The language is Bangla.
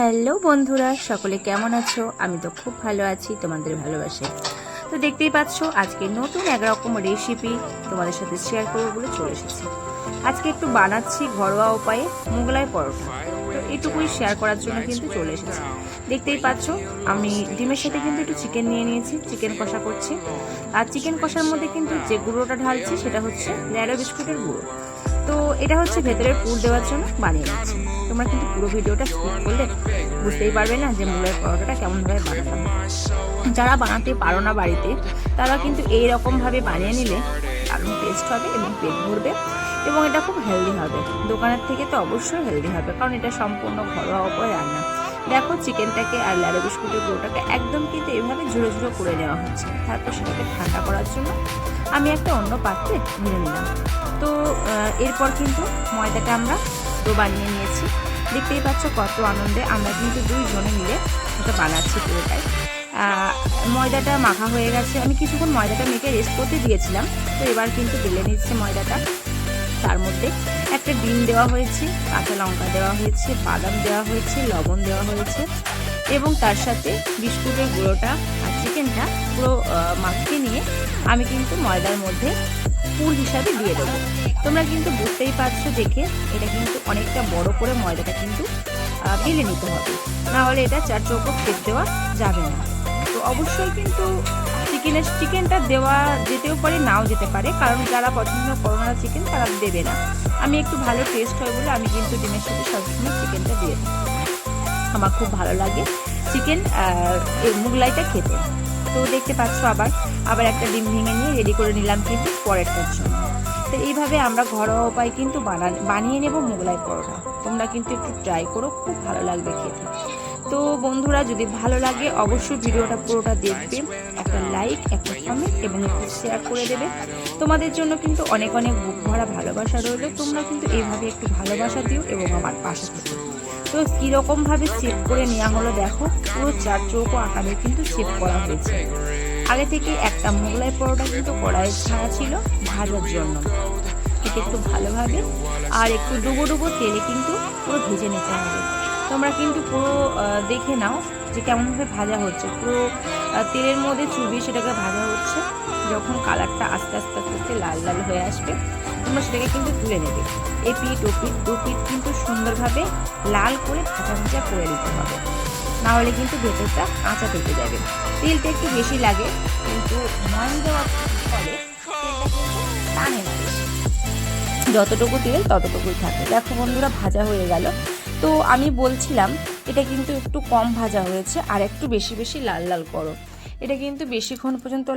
হ্যালো বন্ধুরা, সকলে কেমন আছো? আমি তো খুব ভালো আছি, তোমাদের ভালোবাসে। তো দেখতেই পাচ্ছ, আজকে নতুন একরকম রেসিপি তোমাদের সাথে শেয়ার করবো বলে চলে এসেছি। আজকে একটু বানাচ্ছি ঘরোয়া উপায়ে মোগলাই পরোটা। তো এটুকুই শেয়ার করার জন্য কিন্তু চলে এসেছি। দেখতেই পাচ্ছ, আমি ডিমের সাথে কিন্তু একটু চিকেন নিয়ে নিয়েছি, চিকেন কষা করছি। আর চিকেন কষার মধ্যে কিন্তু যে গুঁড়োটা ঢালছি সেটা হচ্ছে ন্যাড়ো বিস্কুটের গুঁড়ো। তো এটা হচ্ছে ভেতরের পুর দেওয়ার জন্য বানিয়ে নিচ্ছি। তোমরা কিন্তু পুরো ভিডিওটা স্কিপ করলে বুঝতেই পারবে না যে মোগলাই পরোটাটা কেমনভাবে বানাতাম। যারা বানাতে পারো না বাড়িতে, তারা কিন্তু এইরকমভাবে বানিয়ে নিলে দারুণ টেস্ট হবে এবং পেট ভরবে, এবং এটা খুব হেলদি হবে। দোকানের থেকে তো অবশ্যই হেলদি হবে, কারণ এটা সম্পূর্ণ ঘরোয়া উপায়ে রান্না। দেখো, চিকেনটাকে আর ন্যাড়ো বিস্কুটের গুঁড়োটাকে একদম কিন্তু এভাবে ঝুড়ো ঝুড়ো করে নেওয়া হচ্ছে। তারপর সেটাকে ঠান্ডা করার জন্য আমি একটা অন্য পাত্রে নিয়ে নিলাম। তো এরপর কিন্তু ময়দাটা আমরা ডো বানিয়ে নিয়েছি। দেখতেই পাচ্ছ কত আনন্দে আমরা কিন্তু দুইজনে মিলে এটা বানাচ্ছি পুরোটাই। ময়দাটা মাখা হয়ে গেছে, আমি কিছুক্ষণ ময়দাটা মেখে রেস্ট করতে দিয়েছিলাম। তো এবার কিন্তু বেলে নিচ্ছে ময়দাটা। তার মধ্যে একটা ডিম দেওয়া হয়েছে, কাঁচা লঙ্কা দেওয়া হয়েছে, বাদাম দেওয়া হয়েছে, লবণ দেওয়া হয়েছে, এবং তার সাথে বিস্কুটের গুঁড়োটা আর চিকেনটা পুরো মাখিয়ে নিয়ে আমি কিন্তু ময়দার মধ্যে পুর হিসাবে দিয়ে দেবো। তোমরা কিন্তু বুঝতেই পারছো দেখে, এটা কিন্তু অনেকটা বড় করে ময়দাটা কিন্তু বেলে নিতে হবে, না হলে এটা চার চৌকো শেপ দেওয়া যাবে না। তো অবশ্যই কিন্তু চিকেনটা দেওয়া যেতেও পারে, নাও যেতে পারে, কারণ যারা পছন্দ করো না চিকেন তারা দেবে না। আমি একটু ভালো টেস্ট হয় বলে আমি কিন্তু ডিমের সাথে সবসময় চিকেনটা দিয়ে দিই। আমার খুব ভালো লাগে চিকেন মোগলাইটা খেতে। তো দেখতে পাচ্ছ আবার একটা ডিম ভেঙে নিয়ে রেডি করে নিলাম কিন্তু পরেরটার জন্য। তো এইভাবে আমরা ঘরোয়া উপায় কিন্তু বানিয়ে নেব মোগলাই পরোটা। তোমরা কিন্তু একটু ট্রাই করো, খুব ভালো লাগবে খেতে। তো বন্ধুরা, যদি ভালো লাগে অবশ্যই ভিডিওটা পুরোটা দেখবে, একটা লাইক, একটা কমেন্ট এবং একটু শেয়ার করে দেবে। তোমাদের জন্য কিন্তু অনেক অনেক বুক ভরা ভালোবাসা রইল। তোমরা কিন্তু এইভাবে একটু ভালোবাসা দিও এবং আমার পাশে থেকো। তো কীরকমভাবে সেভ করে নেওয়া হলো দেখো, পুরো চার চৌকো আকারে কিন্তু সেভ করা হয়েছে। আগে থেকে একটা মোগলাই পরোটা কিন্তু কড়াইয়ে ছাড়া ছিল ভাজার জন্য। এটা একটু ভালোভাবে আর একটু ডুবো ডুবো তেলে কিন্তু পুরো ভেজে নিতে হবে। তোমরা কিন্তু পুরো দেখে নাও যে কেমনভাবে ভাজা হচ্ছে। পুরো তেলের মধ্যে চুবিয়ে সেটাকে ভাজা হচ্ছে। যখন কালারটা আস্তে আস্তে আস্তে আস্তে লাল লাল হয়ে আসবে, তোমরা সেটাকে কিন্তু তুলে নেবে। এপিঠ ওপিঠ দুপিঠ কিন্তু সুন্দরভাবে লাল করে ভাজা ভাজা করে দিতে হবে, না হলে কিন্তু ভেতরটা কাঁচা থেকে যাবে। তেলটা একটু বেশি লাগে, কিন্তু ময়ন দেওয়ার ফলে তেলটা কিন্তু টানে না বেশি। যতটুকু তেল ততটুকুই থাকে। দেখো বন্ধুরা, ভাজা হয়ে গেল। তো আমি বলছিলাম এটা কিন্তু একটু কম ভাজা হয়েছে, আর একটু বেশি বেশি লাল লাল করো। এটা কিন্তু বেশিক্ষণ পর্যন্ত